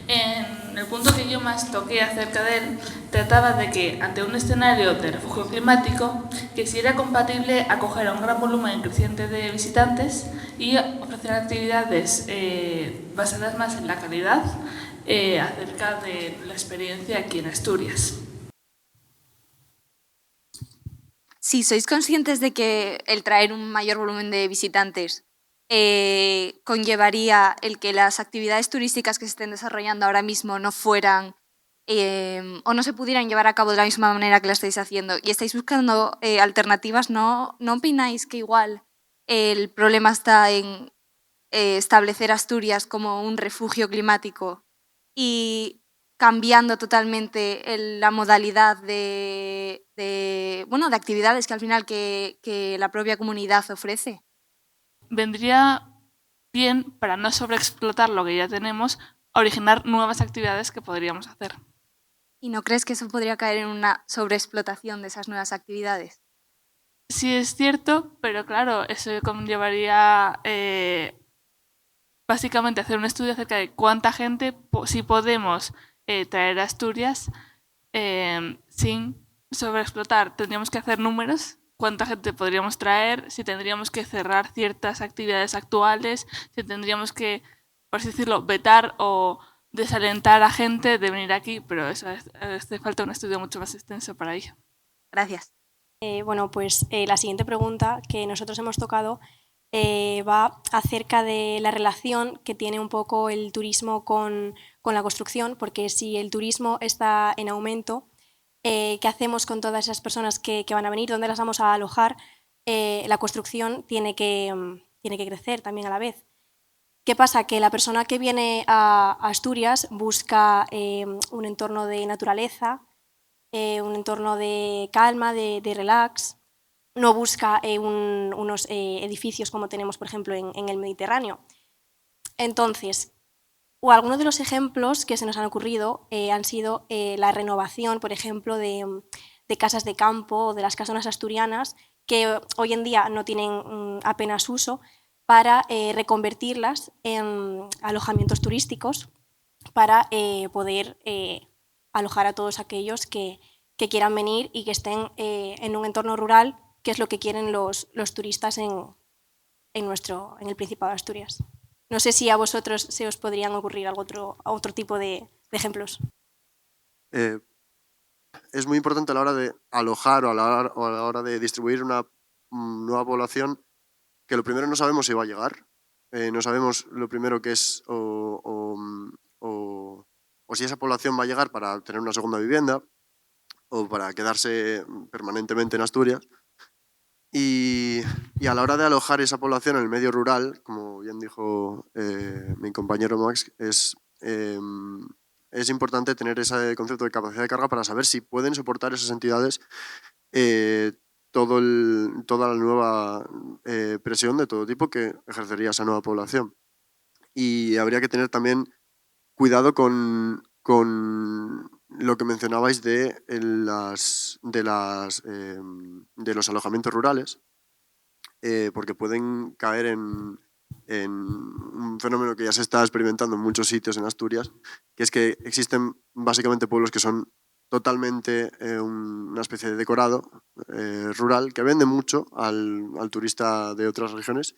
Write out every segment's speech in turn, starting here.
En el punto que yo más toqué acerca de él, trataba de que ante un escenario de refugio climático, que si era compatible acoger a un gran volumen creciente de visitantes y ofrecer actividades basadas más en la calidad acerca de la experiencia aquí en Asturias. Si sois conscientes de que el traer un mayor volumen de visitantes conllevaría el que las actividades turísticas que se estén desarrollando ahora mismo no fueran o no se pudieran llevar a cabo de la misma manera que lo estáis haciendo y estáis buscando alternativas, ¿no opináis que igual el problema está en establecer Asturias como un refugio climático y cambiando totalmente la modalidad bueno, de actividades que al final que la propia comunidad ofrece? Vendría bien, para no sobreexplotar lo que ya tenemos, originar nuevas actividades que podríamos hacer. ¿Y no crees que eso podría caer en una sobreexplotación de esas nuevas actividades? Sí es cierto, pero claro, eso conllevaría básicamente hacer un estudio acerca de cuánta gente, si podemos traer a Asturias sin sobreexplotar. Tendríamos que hacer números, cuánta gente podríamos traer, si tendríamos que cerrar ciertas actividades actuales, si tendríamos que, por así decirlo, vetar o desalentar a gente de venir aquí, pero eso hace falta un estudio mucho más extenso para ello. Gracias. Bueno, pues la siguiente pregunta que nosotros hemos tocado va acerca de la relación que tiene un poco el turismo con la construcción, porque si el turismo está en aumento, ¿qué hacemos con todas esas personas que van a venir? ¿Dónde las vamos a alojar? La construcción tiene que crecer también a la vez. ¿Qué pasa? Que la persona que viene a Asturias busca un entorno de naturaleza, un entorno de calma, de relax. No busca unos edificios como tenemos, por ejemplo, en el Mediterráneo. Entonces, o algunos de los ejemplos que se nos han ocurrido han sido la renovación, por ejemplo, de casas de campo o de las casonas asturianas que hoy en día no tienen apenas uso para reconvertirlas en alojamientos turísticos para poder alojar a todos aquellos que quieran venir y que estén en un entorno rural, que es lo que quieren los turistas en el Principado de Asturias. No sé si a vosotros se os podrían ocurrir otro tipo de ejemplos. Es muy importante a la hora de alojar o a la hora de distribuir una nueva población que lo primero no sabemos si va a llegar, no sabemos lo primero que es o si esa población va a llegar para tener una segunda vivienda o para quedarse permanentemente en Asturias. Y a la hora de alojar esa población en el medio rural, como bien dijo mi compañero Max, es importante tener ese concepto de capacidad de carga para saber si pueden soportar esas entidades toda la nueva presión de todo tipo que ejercería esa nueva población. Y habría que tener también cuidado con lo que mencionabais de los alojamientos rurales, porque pueden caer en un fenómeno que ya se está experimentando en muchos sitios en Asturias, que es que existen básicamente pueblos que son totalmente una especie de decorado rural que vende mucho al turista de otras regiones,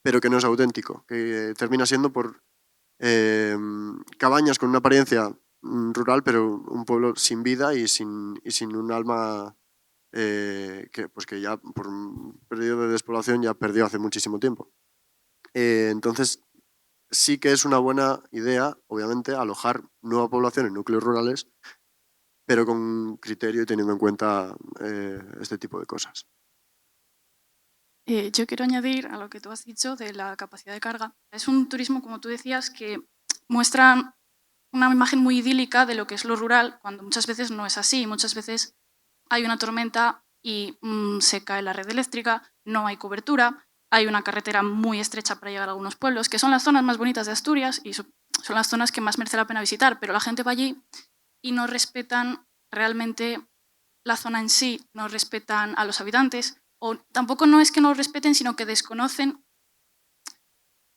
pero que no es auténtico, que termina siendo por cabañas con una apariencia rural, pero un pueblo sin vida y sin un alma que ya por un periodo de despoblación ya perdió hace muchísimo tiempo. Entonces sí que es una buena idea, obviamente, alojar nueva población en núcleos rurales, pero con criterio y teniendo en cuenta este tipo de cosas. Yo quiero añadir a lo que tú has dicho de la capacidad de carga. Es un turismo, como tú decías, que muestra una imagen muy idílica de lo que es lo rural, cuando muchas veces no es así. Muchas veces hay una tormenta y se cae la red eléctrica, no hay cobertura, hay una carretera muy estrecha para llegar a algunos pueblos, que son las zonas más bonitas de Asturias y son las zonas que más merece la pena visitar, pero la gente va allí y no respetan realmente la zona en sí, no respetan a los habitantes, o tampoco no es que no respeten, sino que desconocen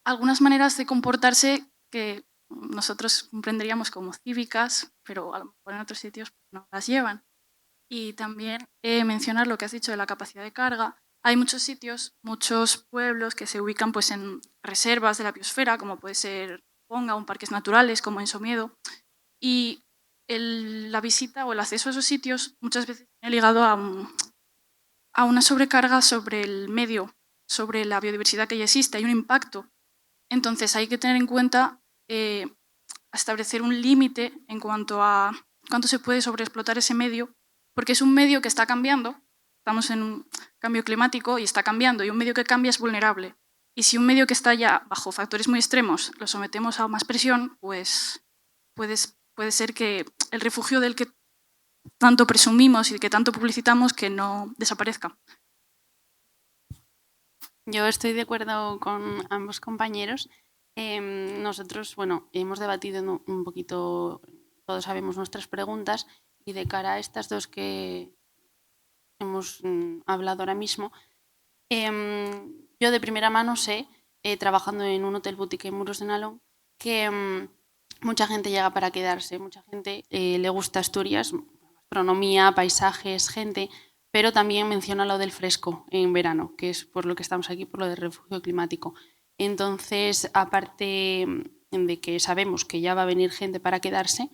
algunas maneras de comportarse que nosotros comprenderíamos como cívicas, pero a lo mejor en otros sitios no las llevan. Y también mencionar lo que has dicho de la capacidad de carga. Hay muchos sitios, muchos pueblos que se ubican pues, en reservas de la biosfera, como puede ser Ponga, o en parques naturales, como en Somiedo. Y la visita o el acceso a esos sitios muchas veces viene ligado a una sobrecarga sobre el medio, sobre la biodiversidad que ya existe. Hay un impacto. Entonces hay que tener en cuenta establecer un límite en cuanto a cuánto se puede sobreexplotar ese medio, porque es un medio que está cambiando. Estamos en un cambio climático y está cambiando, y un medio que cambia es vulnerable. Y si un medio que está ya bajo factores muy extremos lo sometemos a más presión, pues puede ser que el refugio del que tanto presumimos y que tanto publicitamos que no desaparezca. Yo estoy de acuerdo con ambos compañeros. Nosotros, bueno, hemos debatido un poquito, todos sabemos nuestras preguntas, y de cara a estas dos que hemos hablado ahora mismo, yo de primera mano sé, trabajando en un hotel boutique en Muros de Nalón, que mucha gente llega para quedarse, mucha gente le gusta Asturias, gastronomía, paisajes, gente, pero también menciona lo del fresco en verano, que es por lo que estamos aquí, por lo del refugio climático. Entonces, aparte de que sabemos que ya va a venir gente para quedarse,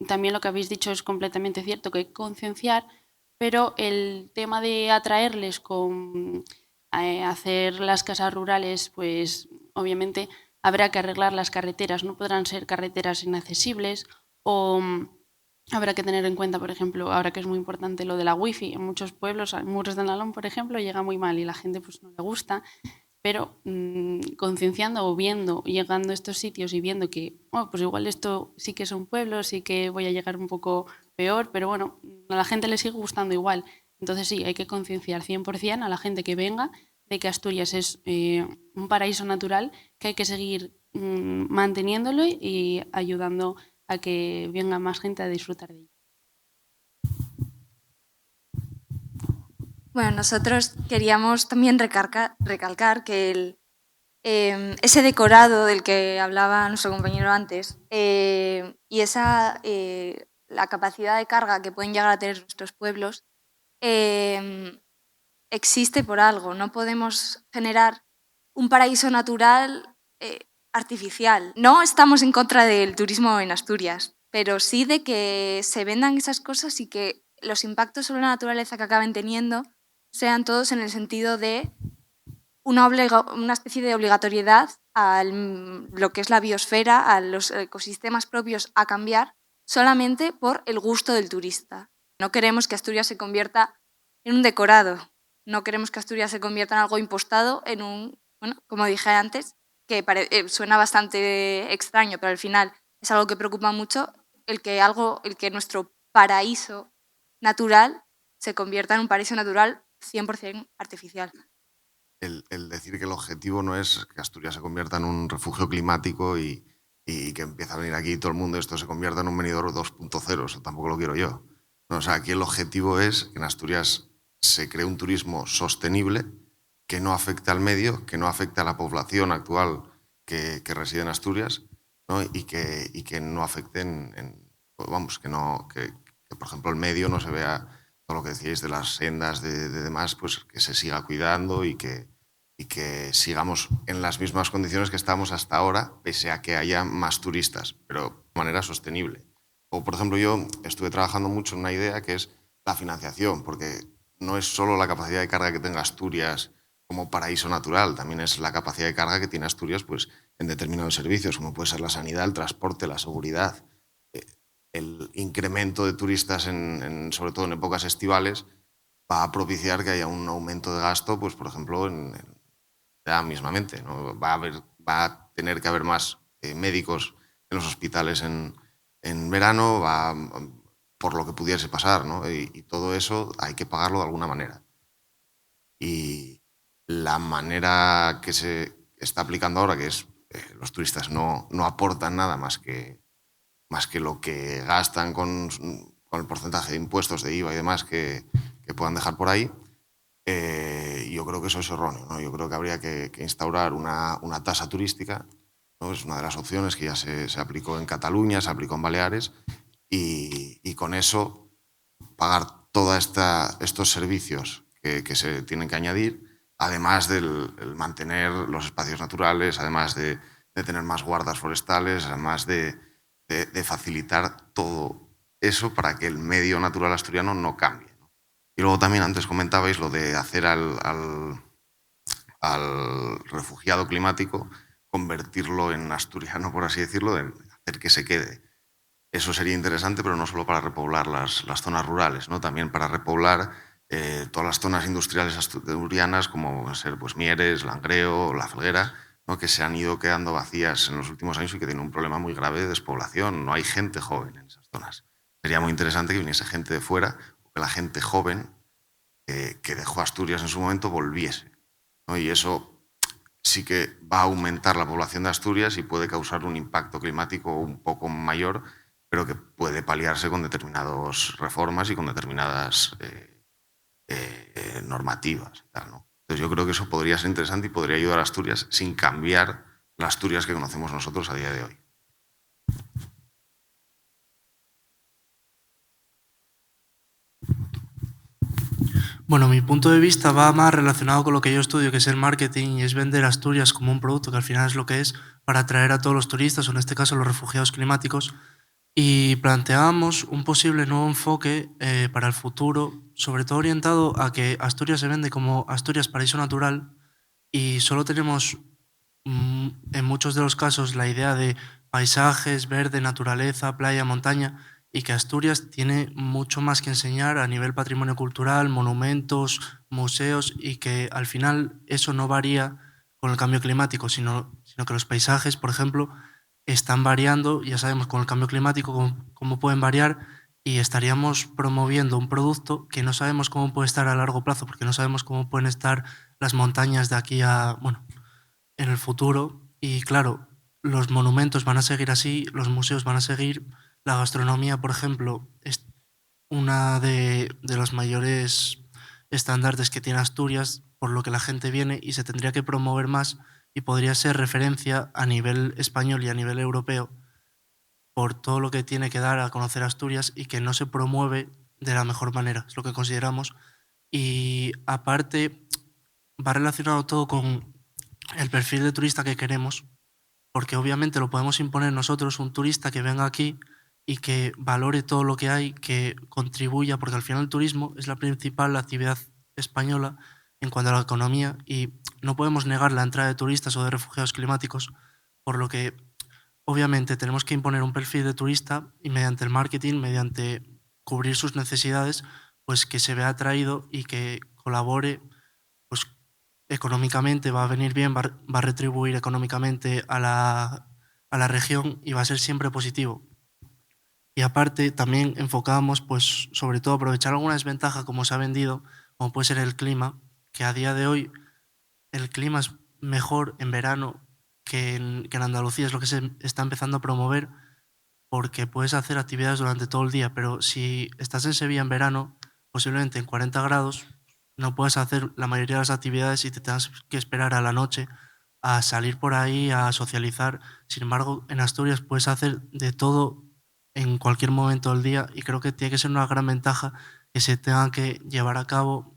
también lo que habéis dicho es completamente cierto, que hay que concienciar, pero el tema de atraerles con hacer las casas rurales, pues obviamente habrá que arreglar las carreteras, no podrán ser carreteras inaccesibles, o habrá que tener en cuenta, por ejemplo, ahora que es muy importante lo de la wifi, en muchos pueblos, en Muros de Nalón, por ejemplo, llega muy mal y la gente pues no le gusta, pero concienciando o viendo, llegando a estos sitios y viendo que, oh, pues igual esto sí que es un pueblo, sí que voy a llegar un poco peor, pero bueno, a la gente le sigue gustando igual. Entonces sí, hay que concienciar 100% a la gente que venga de que Asturias es un paraíso natural, que hay que seguir manteniéndolo y ayudando a que venga más gente a disfrutar de ello. Bueno, nosotros queríamos también recalcar que ese decorado del que hablaba nuestro compañero antes y la capacidad de carga que pueden llegar a tener nuestros pueblos existe por algo. No podemos generar un paraíso natural artificial. No estamos en contra del turismo en Asturias, pero sí de que se vendan esas cosas y que los impactos sobre la naturaleza que acaben teniendo sean todos en el sentido de una especie de obligatoriedad a lo que es la biosfera, a los ecosistemas propios a cambiar solamente por el gusto del turista. No queremos que Asturias se convierta en un decorado, no queremos que Asturias se convierta en algo impostado, en un, bueno, como dije antes, que suena bastante extraño, pero al final es algo que preocupa mucho, el que nuestro paraíso natural se convierta en un paraíso natural 100% artificial. El decir que el objetivo no es que Asturias se convierta en un refugio climático y que empiece a venir aquí todo el mundo, esto se convierta en un Benidorm 2.0, eso tampoco lo quiero yo. No, o sea, aquí el objetivo es que en Asturias se cree un turismo sostenible que no afecte al medio, que no afecte a la población actual que reside en Asturias, ¿no? y que no afecten, vamos, que por ejemplo el medio no se vea, todo lo que decíais de las sendas, de demás, pues que se siga cuidando y que sigamos en las mismas condiciones que estamos hasta ahora, pese a que haya más turistas, pero de manera sostenible. O, por ejemplo, yo estuve trabajando mucho en una idea que es la financiación, porque no es solo la capacidad de carga que tenga Asturias como paraíso natural, también es la capacidad de carga que tiene Asturias pues, en determinados servicios, como puede ser la sanidad, el transporte, la seguridad. El incremento de turistas, sobre todo en épocas estivales, va a propiciar que haya un aumento de gasto, pues, por ejemplo, ya mismamente, ¿no? Va a tener que haber más médicos en los hospitales en verano, por lo que pudiese pasar, ¿no? Y todo eso hay que pagarlo de alguna manera. Y la manera que se está aplicando ahora, que es los turistas no aportan nada más que lo que gastan con el porcentaje de impuestos, de IVA y demás que puedan dejar por ahí, yo creo que eso es erróneo, ¿no? Yo creo que habría que instaurar una tasa turística, ¿no? Es una de las opciones que ya se aplicó en Cataluña, se aplicó en Baleares, y con eso pagar todos estos servicios que se tienen que añadir, además del mantener los espacios naturales, además de tener más guardas forestales, además de facilitar todo eso para que el medio natural asturiano no cambie, ¿no? Y luego también antes comentabais lo de hacer al refugiado climático, convertirlo en asturiano, por así decirlo, de hacer que se quede. Eso sería interesante, pero no solo para repoblar las zonas rurales, ¿no? También para repoblar todas las zonas industriales asturianas, como ser pues, Mieres, Langreo, La Felguera, ¿no? Que se han ido quedando vacías en los últimos años y que tienen un problema muy grave de despoblación. No hay gente joven en esas zonas. Sería muy interesante que viniese gente de fuera, o que la gente joven que dejó Asturias en su momento volviese, ¿no? Y eso sí que va a aumentar la población de Asturias y puede causar un impacto climático un poco mayor, pero que puede paliarse con determinadas reformas y con determinadas normativas y tal, ¿no? Entonces yo creo que eso podría ser interesante y podría ayudar a Asturias sin cambiar la Asturias que conocemos nosotros a día de hoy. Bueno, mi punto de vista va más relacionado con lo que yo estudio, que es el marketing, y es vender Asturias como un producto, que al final es lo que es, para atraer a todos los turistas, o en este caso los refugiados climáticos. Y planteábamos un posible nuevo enfoque para el futuro, sobre todo orientado a que Asturias se vende como Asturias paraíso natural, y solo tenemos en muchos de los casos la idea de paisajes, verde, naturaleza, playa, montaña, y que Asturias tiene mucho más que enseñar a nivel patrimonio cultural, monumentos, museos, y que al final eso no varía con el cambio climático, sino que los paisajes, por ejemplo, están variando, ya sabemos con el cambio climático cómo pueden variar, y estaríamos promoviendo un producto que no sabemos cómo puede estar a largo plazo, porque no sabemos cómo pueden estar las montañas de aquí a, bueno, en el futuro. Y claro, los monumentos van a seguir así, los museos van a seguir, la gastronomía, por ejemplo, es una de los mayores estándares que tiene Asturias, por lo que la gente viene, y se tendría que promover más y podría ser referencia a nivel español y a nivel europeo por todo lo que tiene que dar a conocer Asturias y que no se promueve de la mejor manera, es lo que consideramos. Y aparte va relacionado todo con el perfil de turista que queremos, porque obviamente lo podemos imponer nosotros, un turista que venga aquí y que valore todo lo que hay, que contribuya, porque al final el turismo es la principal actividad española en cuanto a la economía, y no podemos negar la entrada de turistas o de refugiados climáticos, por lo que obviamente tenemos que imponer un perfil de turista y mediante el marketing, mediante cubrir sus necesidades, pues que se vea atraído y que colabore, pues económicamente va a venir bien, va a retribuir económicamente a la región y va a ser siempre positivo. Y aparte también enfocamos, pues sobre todo aprovechar alguna desventaja como se ha vendido, como puede ser el clima, que a día de hoy el clima es mejor en verano que en Andalucía, es lo que se está empezando a promover, porque puedes hacer actividades durante todo el día, pero si estás en Sevilla en verano, posiblemente en 40 grados, no puedes hacer la mayoría de las actividades y te tengas que esperar a la noche a salir por ahí, a socializar. Sin embargo, en Asturias puedes hacer de todo en cualquier momento del día, y creo que tiene que ser una gran ventaja que se tenga que llevar a cabo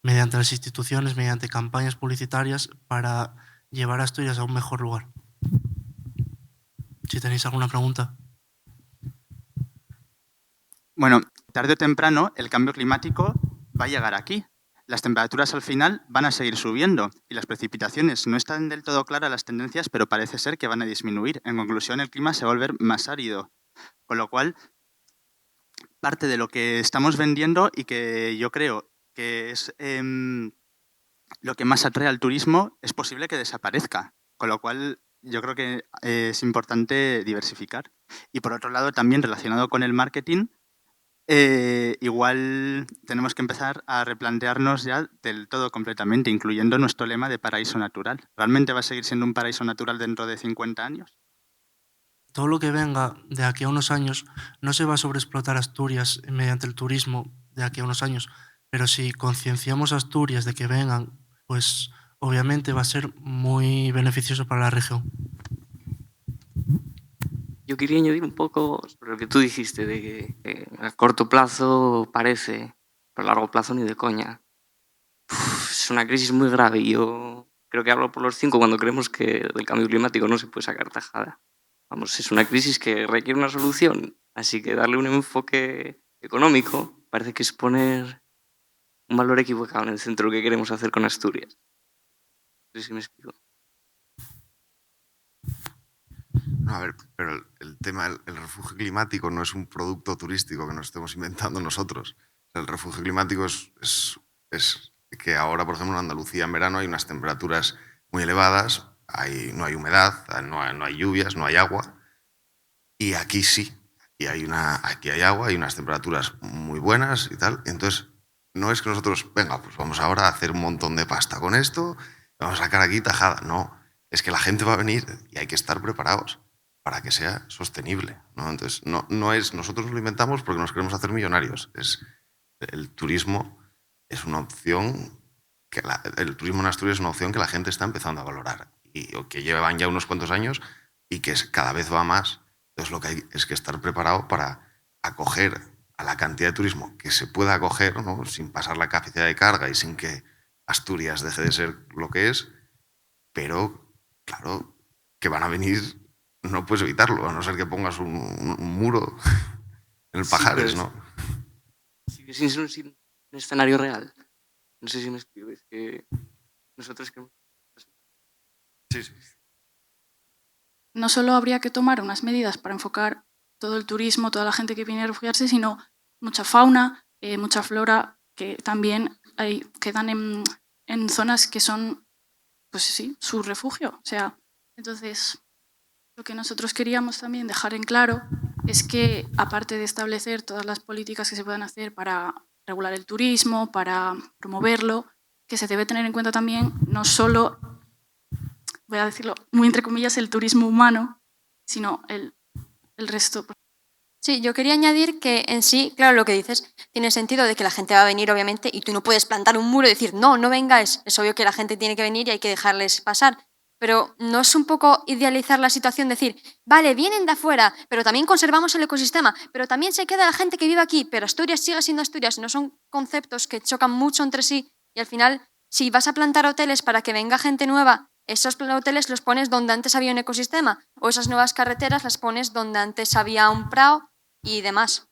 mediante las instituciones, mediante campañas publicitarias, para llevar a Asturias a un mejor lugar. Si tenéis alguna pregunta. Bueno, tarde o temprano el cambio climático va a llegar aquí. Las temperaturas al final van a seguir subiendo y las precipitaciones no están del todo claras las tendencias, pero parece ser que van a disminuir. En conclusión, el clima se va a volver más árido, con lo cual parte de lo que estamos vendiendo y que yo creo que es lo que más atrae al turismo es posible que desaparezca, con lo cual yo creo que es importante diversificar. Y por otro lado, también relacionado con el marketing, igual tenemos que empezar a replantearnos ya del todo completamente, incluyendo nuestro lema de paraíso natural. ¿Realmente va a seguir siendo un paraíso natural dentro de 50 años? Todo lo que venga de aquí a unos años no se va a sobreexplotar Asturias mediante el turismo de aquí a unos años, pero si concienciamos a Asturias de que vengan, pues obviamente va a ser muy beneficioso para la región. yo quería añadir un poco sobre lo que tú dijiste, de que a corto plazo parece, pero a largo plazo ni de coña. Es una crisis muy grave y yo creo que hablo por los 5 cuando creemos que del cambio climático no se puede sacar tajada. Vamos, es una crisis que requiere una solución, así que darle un enfoque económico parece que es poner un valor equivocado en el centro de lo que queremos hacer con Asturias. No sé si me explico. No, a ver, pero el tema, el refugio climático no es un producto turístico que nos estemos inventando nosotros. El refugio climático es que ahora, por ejemplo, en Andalucía en verano hay unas temperaturas muy elevadas, no hay humedad, no hay lluvias, no hay agua. Y aquí sí, aquí hay agua, hay unas temperaturas muy buenas y tal. Entonces, no es que nosotros, venga, pues vamos ahora a hacer un montón de pasta con esto, vamos a sacar aquí tajada. No, es que la gente va a venir y hay que estar preparados para que sea sostenible, ¿no? Entonces, no es, nosotros lo inventamos porque nos queremos hacer millonarios. El turismo es una opción, el turismo en Asturias es una opción que la gente está empezando a valorar y que llevan ya unos cuantos años y que cada vez va más. Entonces, lo que hay es que estar preparado para acoger a la cantidad de turismo que se pueda acoger, ¿no? Sin pasar la capacidad de carga y sin que Asturias deje de ser lo que es, pero, claro, que van a venir, no puedes evitarlo, a no ser que pongas un muro en el Pajares, ¿no? Sí, sin un escenario real. No sé si me explico, es que nosotros queremos... Sí, sí. No solo habría que tomar unas medidas para enfocar todo el turismo, toda la gente que viene a refugiarse, sino mucha fauna, mucha flora, que también quedan en zonas que son, pues sí, su refugio. O sea, entonces, lo que nosotros queríamos también dejar en claro es que, aparte de establecer todas las políticas que se puedan hacer para regular el turismo, para promoverlo, que se debe tener en cuenta también no solo, voy a decirlo muy entre comillas, el turismo humano, sino el resto. Sí, yo quería añadir que en sí, claro, lo que dices tiene sentido de que la gente va a venir, obviamente, y tú no puedes plantar un muro y decir, no, no vengáis. Es obvio que la gente tiene que venir y hay que dejarles pasar. Pero ¿no es un poco idealizar la situación? Decir, vale, vienen de afuera, pero también conservamos el ecosistema, pero también se queda la gente que vive aquí, pero Asturias sigue siendo Asturias. No son conceptos que chocan mucho entre sí y al final, si vas a plantar hoteles para que venga gente nueva, esos hoteles los pones donde antes había un ecosistema o esas nuevas carreteras las pones donde antes había un prado y demás.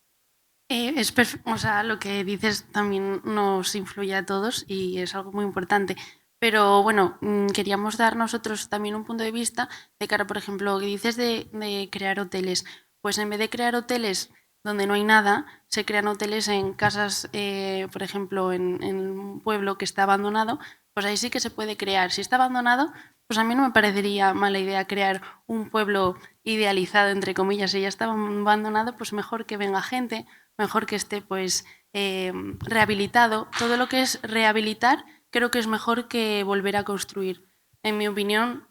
O sea, lo que dices también nos influye a todos y es algo muy importante. Pero bueno, queríamos dar nosotros también un punto de vista de cara, por ejemplo, que dices de crear hoteles. Pues en vez de crear hoteles donde no hay nada, se crean hoteles en casas, por ejemplo, en un pueblo que está abandonado, pues ahí sí que se puede crear. Si está abandonado, pues a mí no me parecería mala idea crear un pueblo idealizado, entre comillas. Si ya está abandonado, pues mejor que venga gente, mejor que esté pues rehabilitado. Todo lo que es rehabilitar creo que es mejor que volver a construir. En mi opinión,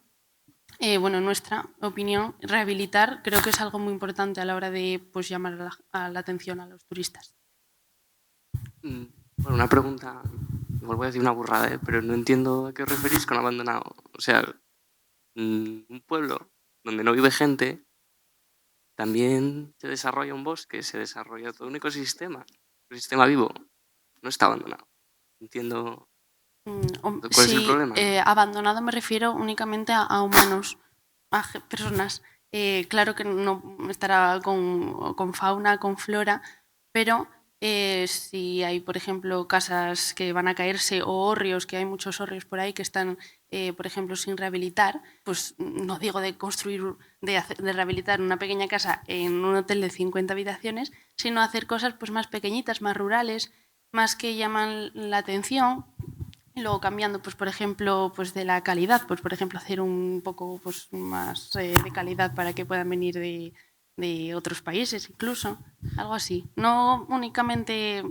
bueno, nuestra opinión, rehabilitar creo que es algo muy importante a la hora de pues, llamar a la atención a los turistas. Bueno, una pregunta, igual voy a decir una burrada, pero no entiendo a qué os referís con abandonado. O sea, un pueblo donde no vive gente, también se desarrolla un bosque, se desarrolla todo un ecosistema vivo, no está abandonado. Entiendo. ¿Cuál es el problema? Abandonado me refiero únicamente a humanos, a personas. Claro que no estará con fauna, con flora, pero si hay, por ejemplo, casas que van a caerse o hórreos, que hay muchos hórreos por ahí que están, por ejemplo, sin rehabilitar, pues no digo de construir, de rehabilitar una pequeña casa en un hotel de 50 habitaciones, sino hacer cosas pues, más pequeñitas, más rurales, más que llaman la atención. Y luego cambiando, pues por ejemplo, pues de la calidad, pues por ejemplo hacer un poco pues, más de calidad para que puedan venir de otros países incluso, algo así. No únicamente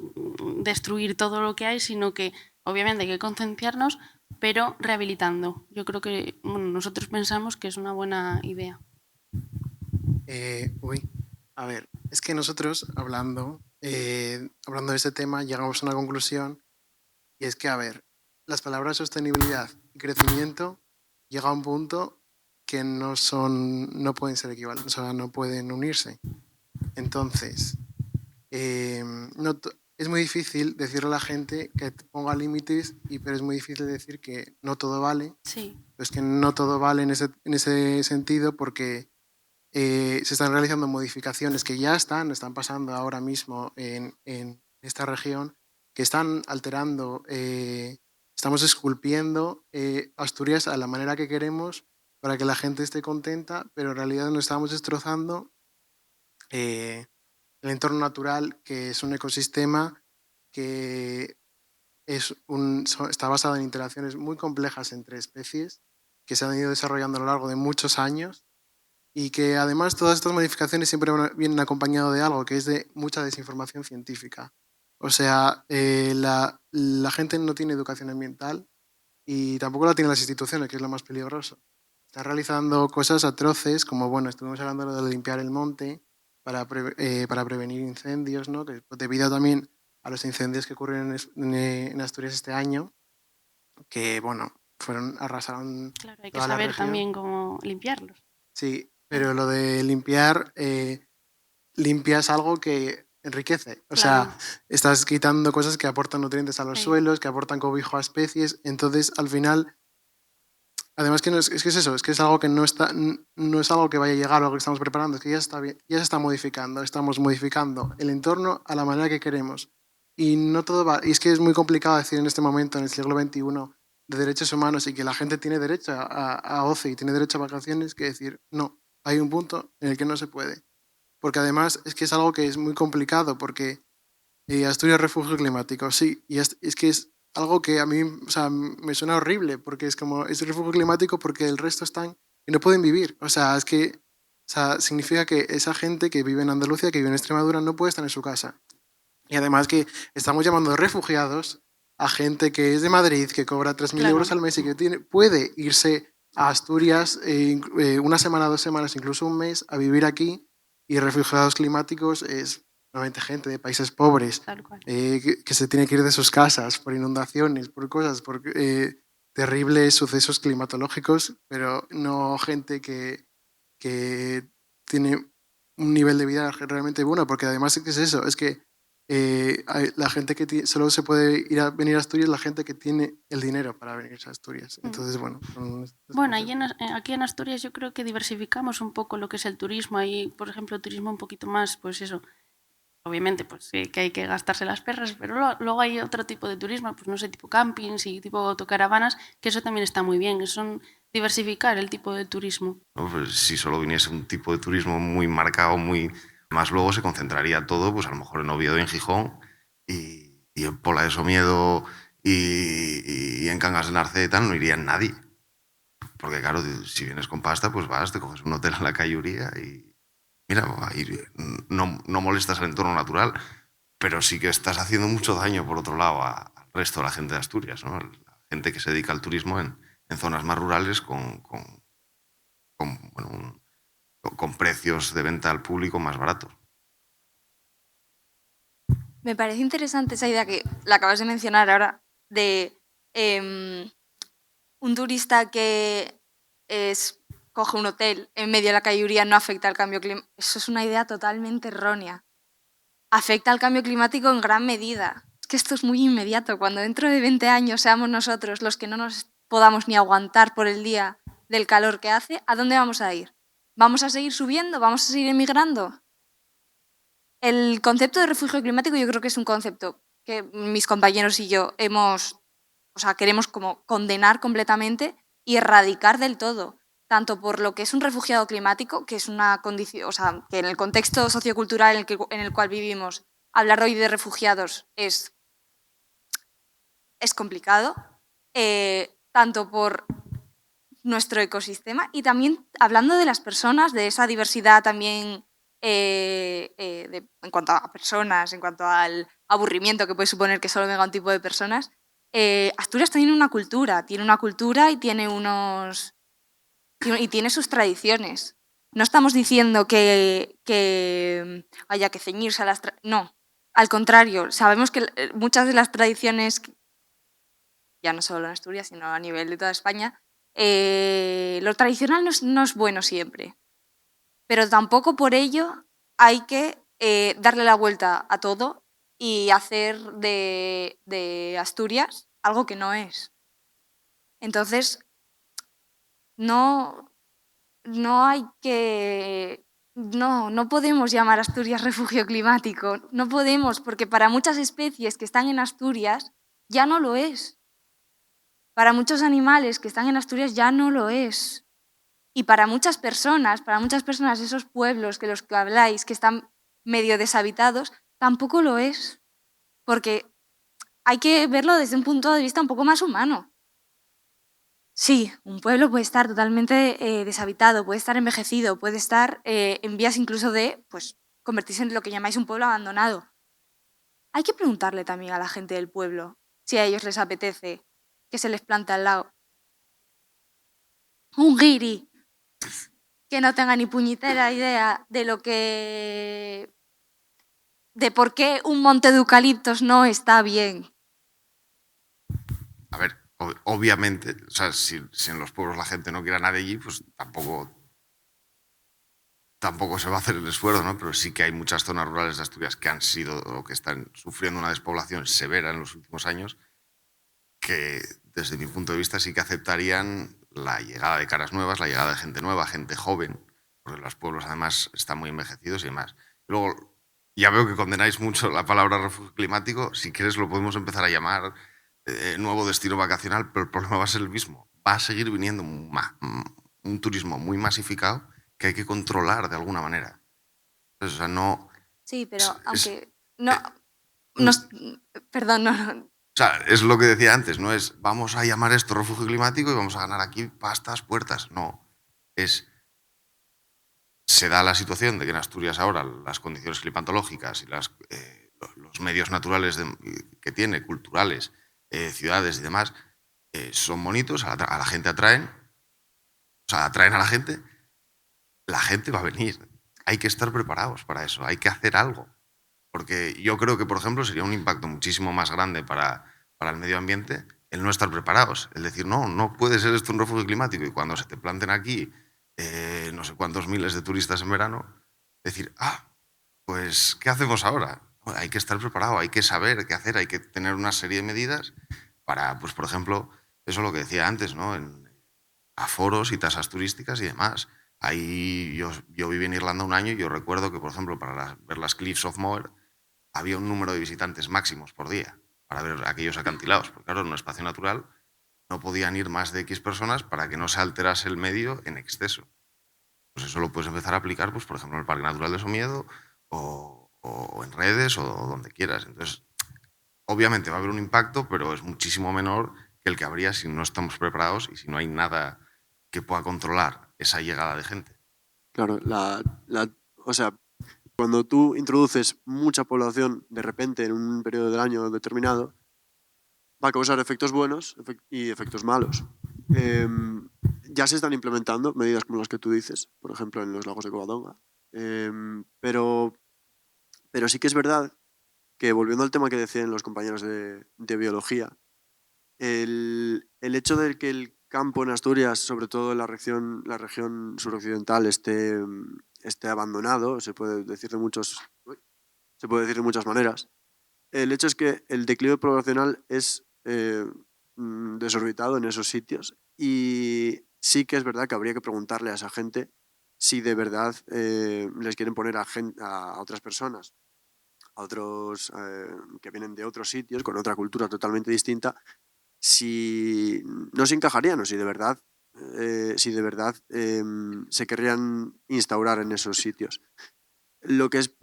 destruir todo lo que hay, sino que obviamente hay que concienciarnos, pero rehabilitando. Yo creo que bueno, nosotros pensamos que es una buena idea. A ver, es que nosotros hablando de este tema llegamos a una conclusión y es que, a ver, las palabras sostenibilidad y crecimiento llega a un punto que no pueden ser equivalentes, o sea, no pueden unirse. Entonces, es muy difícil decirle a la gente que ponga límites, pero es muy difícil decir que no todo vale. Sí. Pues que no todo vale en ese sentido, porque se están realizando modificaciones que ya están pasando ahora mismo en esta región, que están alterando, estamos esculpiendo Asturias a la manera que queremos para que la gente esté contenta, pero en realidad nos estamos destrozando el entorno natural, que es un ecosistema que está basado en interacciones muy complejas entre especies que se han ido desarrollando a lo largo de muchos años, y que además todas estas modificaciones siempre vienen acompañado de algo, que es de mucha desinformación científica. O sea, la gente no tiene educación ambiental y tampoco la tienen las instituciones, que es lo más peligroso. Están realizando cosas atroces, como, bueno, estuvimos hablando de limpiar el monte para prevenir incendios, ¿no? Que debido también a los incendios que ocurrieron en Asturias este año, que, bueno, arrasaron. Claro, hay que toda la saber región. también cómo limpiarlos. Sí, pero lo de limpiar, limpias algo que enriquece. O Claro. sea, estás quitando cosas que aportan nutrientes a los Sí. suelos, que aportan cobijo a especies. Entonces, al final, además que es que es eso, es que es algo que no es algo que vaya a llegar o algo que estamos preparando, es que ya se está modificando. Estamos modificando el entorno a la manera que queremos. Y no todo va. Y es que es muy complicado decir en este momento, en el siglo XXI, de derechos humanos y que la gente tiene derecho a ocio y tiene derecho a vacaciones, que decir, no, hay un punto en el que no se puede. Porque además es que es algo que es muy complicado, porque Asturias es refugio climático, sí, y es que es algo que a mí, o sea, me suena horrible, porque es como, es refugio climático porque el resto están y no pueden vivir. O sea, es que, o sea, significa que esa gente que vive en Andalucía, que vive en Extremadura, no puede estar en su casa. Y además que estamos llamando refugiados a gente que es de Madrid, que cobra 3.000 Claro. euros al mes y que puede irse a Asturias una semana, 2 semanas, incluso un mes, a vivir aquí. Y refugiados climáticos es normalmente gente de países pobres, Tal cual. que se tiene que ir de sus casas por inundaciones, por cosas, por terribles sucesos climatológicos, pero no gente que tiene un nivel de vida realmente bueno, porque además es que es eso, es que la gente que solo se puede venir a Asturias, la gente que tiene el dinero para venir a Asturias. Entonces, bueno. Bueno, aquí en Asturias yo creo que diversificamos un poco lo que es el turismo. Hay, por ejemplo, turismo un poquito más, pues eso, obviamente, pues que hay que gastarse las perras, pero luego hay otro tipo de turismo, pues no sé, tipo campings y tipo autocaravanas, que eso también está muy bien. Son diversificar el tipo de turismo. ¿No? Pues si solo viniese un tipo de turismo muy marcado, más luego se concentraría todo, pues a lo mejor en Oviedo y en Gijón, y en Pola de Somiedo y en Cangas de Narcea y tal, no iría nadie. Porque claro, si vienes con pasta, pues vas, te coges un hotel en la calle Uría y mira, ahí no molestas el entorno natural, pero sí que estás haciendo mucho daño, por otro lado, al resto de la gente de Asturias, ¿no? La gente que se dedica al turismo en zonas más rurales con precios de venta al público más baratos. Me parece interesante esa idea que la acabas de mencionar ahora, de un turista que coge un hotel en medio de la calle Uría no afecta al cambio climático. Eso es una idea totalmente errónea. Afecta al cambio climático en gran medida. Es que esto es muy inmediato. Cuando dentro de 20 años seamos nosotros los que no nos podamos ni aguantar por el día del calor que hace, ¿a dónde vamos a ir? ¿Vamos a seguir subiendo? ¿Vamos a seguir emigrando? El concepto de refugio climático yo creo que es un concepto que mis compañeros y yo queremos como condenar completamente y erradicar del todo, tanto por lo que es un refugiado climático, que es una condición, o sea, que en el contexto sociocultural en el cual vivimos, hablar hoy de refugiados es complicado, tanto por nuestro ecosistema y también hablando de las personas, de esa diversidad también en cuanto a personas, en cuanto al aburrimiento que puede suponer que solo venga un tipo de personas. Asturias tiene una cultura y tiene tiene sus tradiciones. No estamos diciendo que haya que ceñirse a las no, al contrario, sabemos que muchas de las tradiciones, ya no solo en Asturias, sino a nivel de toda España, lo tradicional no es bueno siempre, pero tampoco por ello hay que darle la vuelta a todo y hacer de Asturias algo que no es. Entonces, no hay que... No podemos llamar Asturias refugio climático, no podemos, porque para muchas especies que están en Asturias ya no lo es. Para muchos animales que están en Asturias ya no lo es. Y para muchas personas, esos pueblos que los que habláis, que están medio deshabitados, tampoco lo es. Porque hay que verlo desde un punto de vista un poco más humano. Sí, un pueblo puede estar totalmente deshabitado, puede estar envejecido, puede estar en vías incluso de convertirse en lo que llamáis un pueblo abandonado. Hay que preguntarle también a la gente del pueblo si a ellos les apetece que se les plante al lado un guiri que no tenga ni puñetera idea de por qué un monte de eucaliptos no está bien. A ver, obviamente, o sea, si en los pueblos la gente no quiere a nadie allí, pues tampoco se va a hacer el esfuerzo, ¿no? Pero sí que hay muchas zonas rurales de Asturias que han sido o que están sufriendo una despoblación severa en los últimos años, que desde mi punto de vista sí que aceptarían la llegada de caras nuevas, la llegada de gente nueva, gente joven, porque los pueblos además están muy envejecidos y demás. Luego, ya veo que condenáis mucho la palabra refugio climático, si quieres lo podemos empezar a llamar nuevo destino vacacional, pero el problema va a ser el mismo. Va a seguir viniendo un turismo muy masificado que hay que controlar de alguna manera. Entonces, o sea, no... Sí, pero aunque... Perdón, no. O sea, es lo que decía antes, no es vamos a llamar esto refugio climático y vamos a ganar aquí pastas, puertas. No, se da la situación de que en Asturias ahora las condiciones climatológicas y los medios naturales que tiene, culturales, ciudades y demás, son bonitos, a la gente atraen, o sea, atraen a la gente va a venir. Hay que estar preparados para eso, hay que hacer algo. Porque yo creo que, por ejemplo, sería un impacto muchísimo más grande para el medio ambiente el no estar preparados. El decir, no puede ser esto un refugio climático. Y cuando se te planten aquí no sé cuántos miles de turistas en verano, decir, pues, ¿qué hacemos ahora? Hay que estar preparado, hay que saber qué hacer, hay que tener una serie de medidas para, pues, por ejemplo, eso es lo que decía antes, ¿no? En aforos y tasas turísticas y demás. Ahí yo viví en Irlanda un año y yo recuerdo que, por ejemplo, para ver las Cliffs of Moher había un número de visitantes máximos por día para ver aquellos acantilados. Porque claro, en un espacio natural no podían ir más de X personas para que no se alterase el medio en exceso. Pues eso lo puedes empezar a aplicar, pues, por ejemplo, en el Parque Natural de Somiedo o en redes o donde quieras. Entonces, obviamente va a haber un impacto, pero es muchísimo menor que el que habría si no estamos preparados y si no hay nada que pueda controlar esa llegada de gente. Claro, o sea, cuando tú introduces mucha población de repente en un periodo del año determinado, va a causar efectos buenos y efectos malos. Ya se están implementando medidas como las que tú dices, por ejemplo, en los lagos de Covadonga. Pero sí que es verdad que, volviendo al tema que decían los compañeros de biología, el hecho de que el campo en Asturias, sobre todo en la región suroccidental, esté abandonado, se puede decir de muchas maneras. El hecho es que el declive poblacional es desorbitado en esos sitios y sí que es verdad que habría que preguntarle a esa gente si de verdad les quieren poner a otras personas, a otros que vienen de otros sitios con otra cultura totalmente distinta, si no se encajarían o si de verdad se querrían instaurar en esos sitios. Lo que es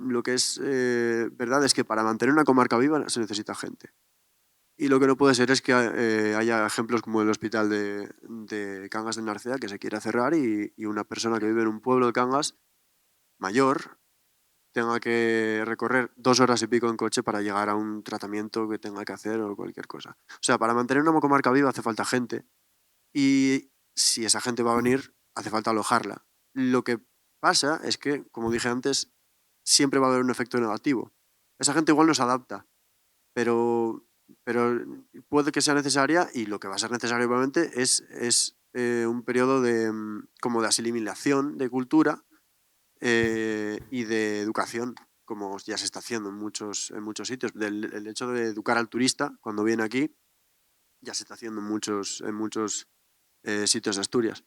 verdad es que para mantener una comarca viva se necesita gente. Y lo que no puede ser es que haya ejemplos como el hospital de Cangas de Narcea, que se quiera cerrar y una persona que vive en un pueblo de Cangas, mayor, tenga que recorrer 2 horas y pico en coche para llegar a un tratamiento que tenga que hacer o cualquier cosa. O sea, para mantener una comarca viva hace falta gente y si esa gente va a venir, hace falta alojarla. Lo que pasa es que, como dije antes, siempre va a haber un efecto negativo. Esa gente igual no se adapta, pero puede que sea necesaria y lo que va a ser necesario obviamente es un periodo como de asimilación de cultura y de educación, como ya se está haciendo en muchos sitios. El hecho de educar al turista cuando viene aquí ya se está haciendo en muchos sitios de Asturias.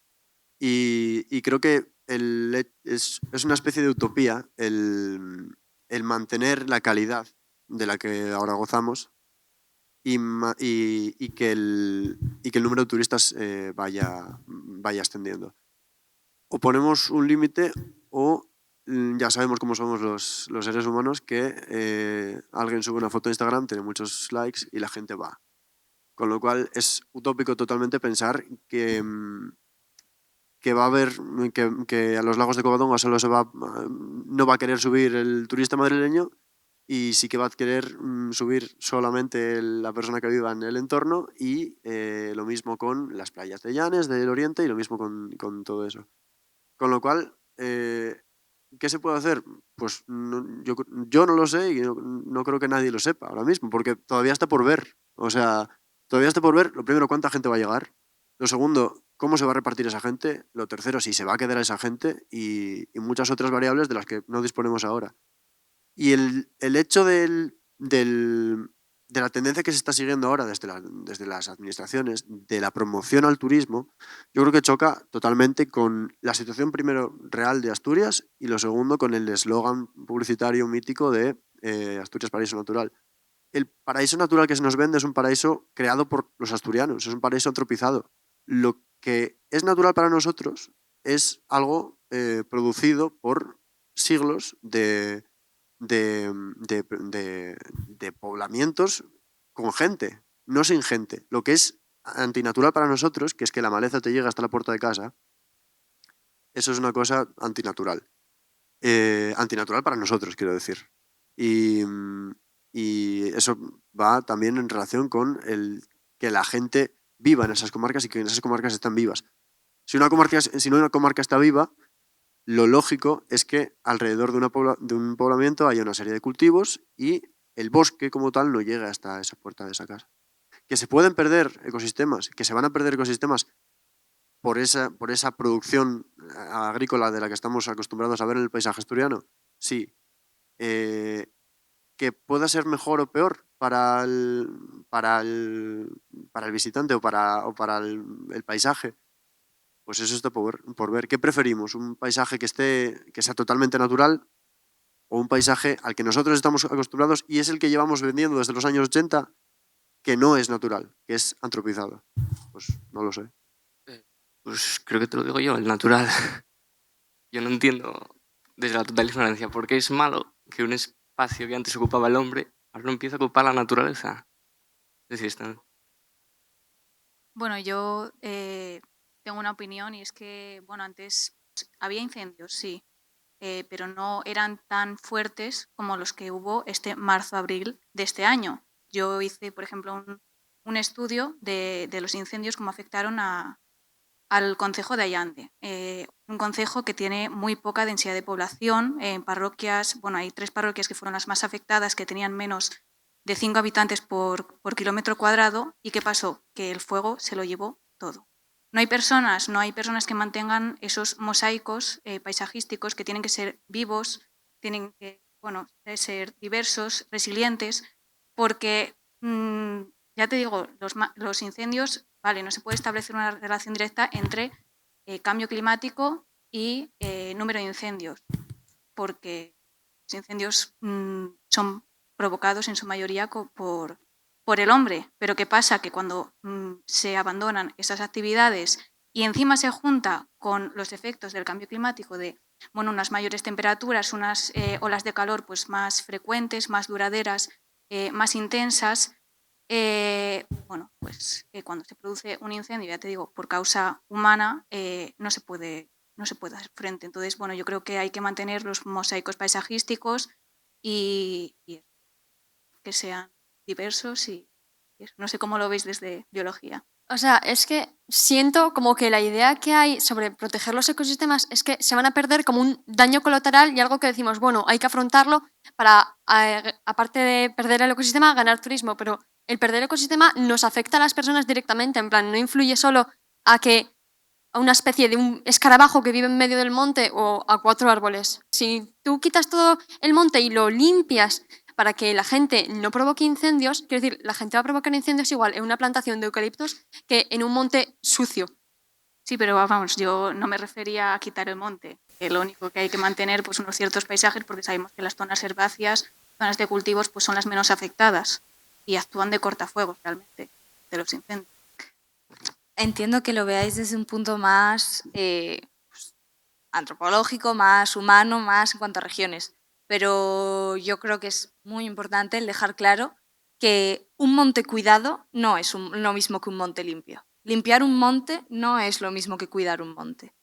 Y creo que es una especie de utopía el mantener la calidad de la que ahora gozamos y que el número de turistas vaya extendiendo. O ponemos un límite o ya sabemos cómo somos los seres humanos, que alguien sube una foto de Instagram, tiene muchos likes y la gente va. Con lo cual es utópico totalmente pensar que va a haber, que a los lagos de Covadonga solo no va a querer subir el turista madrileño y sí que va a querer subir solamente la persona que viva en el entorno, y lo mismo con las playas de Llanes, del Oriente, y lo mismo con todo eso. Con lo cual, ¿qué se puede hacer? Pues yo no lo sé y no creo que nadie lo sepa ahora mismo, porque todavía está por ver. O sea, todavía está por ver, lo primero, cuánta gente va a llegar. Lo segundo, cómo se va a repartir esa gente. Lo tercero, si se va a quedar esa gente, y muchas otras variables de las que no disponemos ahora. Y el hecho de la tendencia que se está siguiendo ahora desde las administraciones, de la promoción al turismo, yo creo que choca totalmente con la situación, primero, real de Asturias, y lo segundo, con el eslogan publicitario mítico de Asturias Paraíso Natural. El paraíso natural que se nos vende es un paraíso creado por los asturianos, es un paraíso antropizado. Lo que es natural para nosotros es algo producido por siglos de poblamientos con gente, no sin gente. Lo que es antinatural para nosotros, que es que la maleza te llega hasta la puerta de casa, eso es una cosa antinatural. Antinatural para nosotros, quiero decir. Y eso va también en relación con que la gente viva en esas comarcas y que en esas comarcas están vivas. Si una comarca está viva, lo lógico es que alrededor de un poblamiento haya una serie de cultivos y el bosque como tal no llegue hasta esa puerta de esa casa. Que se pueden perder ecosistemas, que se van a perder ecosistemas por esa producción agrícola de la que estamos acostumbrados a ver en el paisaje asturiano, sí. Que pueda ser mejor o peor para el visitante o para el paisaje, pues eso está por ver. ¿Qué preferimos? ¿Un paisaje que sea totalmente natural, o un paisaje al que nosotros estamos acostumbrados y es el que llevamos vendiendo desde los años 80, que no es natural, que es antropizado? Pues no lo sé. Pues creo que te lo digo yo, el natural. Yo no entiendo, desde la total ignorancia, por qué es malo que un espacio que antes ocupaba el hombre ahora lo empieza a ocupar la naturaleza. Es decir, Bueno, yo tengo una opinión, y es que, bueno, antes había incendios, sí, pero no eran tan fuertes como los que hubo este marzo-abril de este año. Yo hice, por ejemplo, un estudio de los incendios, cómo afectaron al concejo de Allande, un concejo que tiene muy poca densidad de población, en parroquias. Bueno, hay 3 parroquias que fueron las más afectadas, que tenían menos de 5 habitantes por kilómetro cuadrado. ¿Y qué pasó? Que el fuego se lo llevó todo. No hay personas que mantengan esos mosaicos paisajísticos, que tienen que ser vivos, tienen que ser diversos, resilientes, porque ya te digo, los incendios, vale, no se puede establecer una relación directa entre cambio climático y número de incendios, porque los incendios son provocados en su mayoría por el hombre. Pero ¿qué pasa? Que cuando se abandonan esas actividades y encima se junta con los efectos del cambio climático, de unas mayores temperaturas, unas olas de calor pues más frecuentes, más duraderas, más intensas, cuando se produce un incendio, ya te digo, por causa humana, no se puede hacer frente. Entonces, yo creo que hay que mantener los mosaicos paisajísticos y que sean diversos, y no sé cómo lo veis desde biología. O sea, es que siento como que la idea que hay sobre proteger los ecosistemas es que se van a perder como un daño colateral y algo que decimos, bueno, hay que afrontarlo para, aparte de perder el ecosistema, ganar turismo. Pero el perder el ecosistema nos afecta a las personas directamente, en plan, no influye solo a que a una especie de un escarabajo que vive en medio del monte o a 4 árboles. Si tú quitas todo el monte y lo limpias para que la gente no provoque incendios, quiero decir, la gente va a provocar incendios igual en una plantación de eucaliptos que en un monte sucio. Sí, pero vamos, yo no me refería a quitar el monte. Que lo único que hay que mantener pues unos ciertos paisajes porque sabemos que las zonas herbáceas, zonas de cultivos, pues son las menos afectadas y actúan de cortafuegos realmente de los incendios. Entiendo que lo veáis desde un punto más pues, antropológico, más humano, más en cuanto a regiones. Pero yo creo que es muy importante el dejar claro que un monte cuidado no es lo mismo que un monte limpio. Limpiar un monte no es lo mismo que cuidar un monte.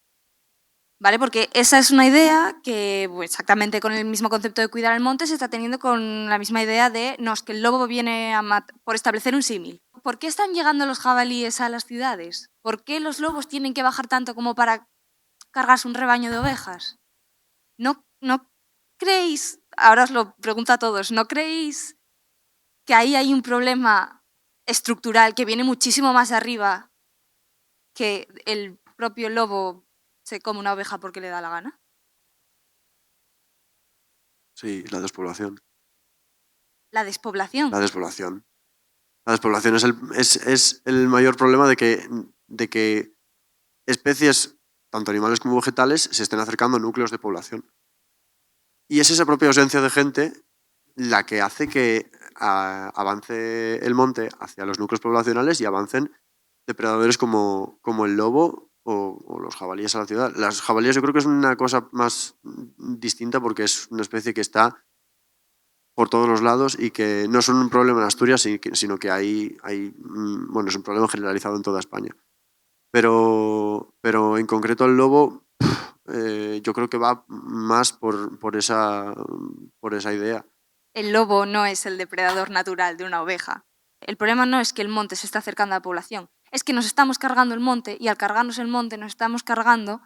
¿Vale? Porque esa es una idea que pues, exactamente con el mismo concepto de cuidar el monte se está teniendo con la misma idea de, no, es que el lobo viene por establecer un símil. ¿Por qué están llegando los jabalíes a las ciudades? ¿Por qué los lobos tienen que bajar tanto como para cargarse un rebaño de ovejas? ¿No creéis, ahora os lo pregunto a todos, ¿no creéis que ahí hay un problema estructural que viene muchísimo más arriba que el propio lobo se come una oveja porque le da la gana? Sí, la despoblación. La despoblación. La despoblación. La despoblación es el mayor problema de que especies, tanto animales como vegetales, se estén acercando a núcleos de población. Y es esa propia ausencia de gente la que hace que avance el monte hacia los núcleos poblacionales y avancen depredadores como el lobo o los jabalíes a la ciudad. Las jabalíes yo creo que es una cosa más distinta porque es una especie que está por todos los lados y que no son un problema en Asturias, sino que bueno, es un problema generalizado en toda España. Pero en concreto el lobo yo creo que va más por esa idea. El lobo no es el depredador natural de una oveja. El problema no es que el monte se está acercando a la población, es que nos estamos cargando el monte y al cargarnos el monte nos estamos cargando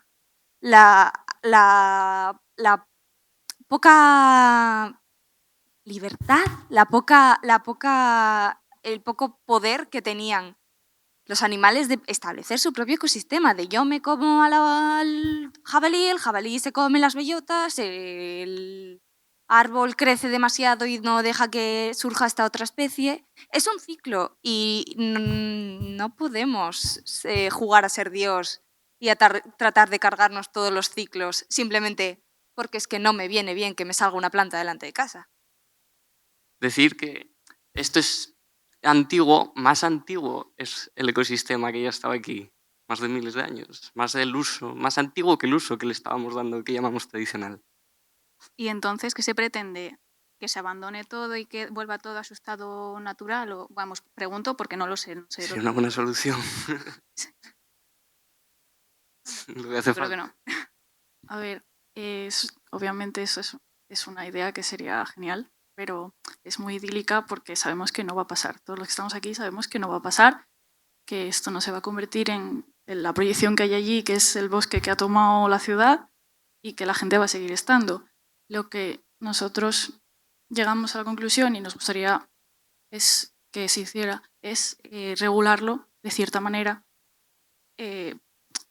la poca libertad, el poco poder que tenían los animales de establecer su propio ecosistema, de yo me como al jabalí, el jabalí se come las bellotas, el árbol crece demasiado y no deja que surja esta otra especie. Es un ciclo y no podemos jugar a ser Dios y a tratar de cargarnos todos los ciclos simplemente porque es que no me viene bien que me salga una planta delante de casa. Decir que esto es antiguo, más antiguo es el ecosistema que ya estaba aquí, más de miles de años, más antiguo que el uso que le estábamos dando, que llamamos tradicional. Y entonces, ¿qué se pretende? ¿Que se abandone todo y que vuelva todo a su estado natural? O, vamos, pregunto porque no lo sé. No sé Sería una buena solución. Lo que hace Creo falta. que no. A ver, obviamente eso es una idea que sería genial, pero es muy idílica porque sabemos que no va a pasar. Todos los que estamos aquí sabemos que no va a pasar, que esto no se va a convertir en la proyección que hay allí, que es el bosque que ha tomado la ciudad y que la gente va a seguir estando. Lo que nosotros llegamos a la conclusión y nos gustaría es que se hiciera es regularlo de cierta manera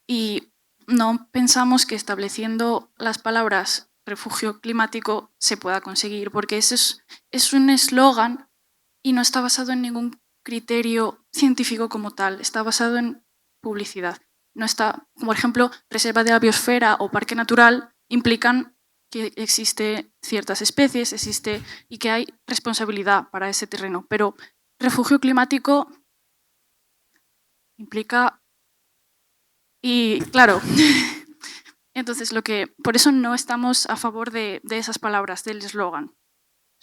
y no pensamos que estableciendo las palabras refugio climático se pueda conseguir, porque ese es un eslogan y no está basado en ningún criterio científico como tal, está basado en publicidad. No está, como por ejemplo, reserva de la biosfera o parque natural implican que existen ciertas especies, y que hay responsabilidad para ese terreno, pero refugio climático implica. Y claro, entonces por eso no estamos a favor de esas palabras, del eslogan.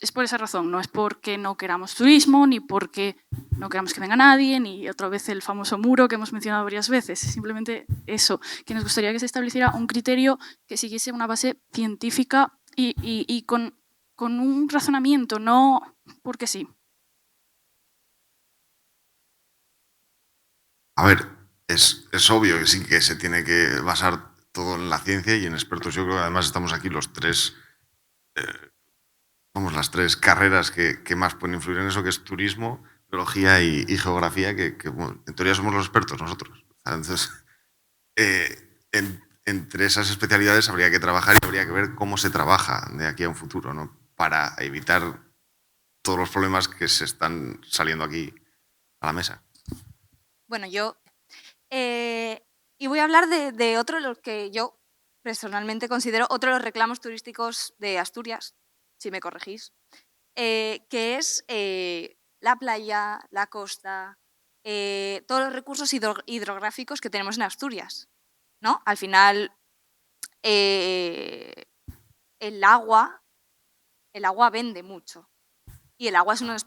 Es por esa razón, no es porque no queramos turismo, ni porque no queramos que venga nadie, ni otra vez el famoso muro que hemos mencionado varias veces. Es simplemente eso, que nos gustaría que se estableciera un criterio que siguiese una base científica y con un razonamiento, no porque sí. A ver, es obvio que sí que se tiene que basar todo en la ciencia y en expertos. Yo creo que además estamos aquí los tres, las tres carreras que más pueden influir en eso, que es turismo, biología y geografía, que bueno, en teoría somos los expertos nosotros. Entonces, Entre esas especialidades habría que trabajar y habría que ver cómo se trabaja de aquí a un futuro, ¿no? Para evitar todos los problemas que se están saliendo aquí a la mesa. Bueno, yo... y voy a hablar de otro de los que yo personalmente considero otro de los reclamos turísticos de Asturias, si me corregís, que es la playa, la costa, todos los recursos hidrográficos que tenemos en Asturias, ¿no? Al final, el agua vende mucho y el agua es uno de los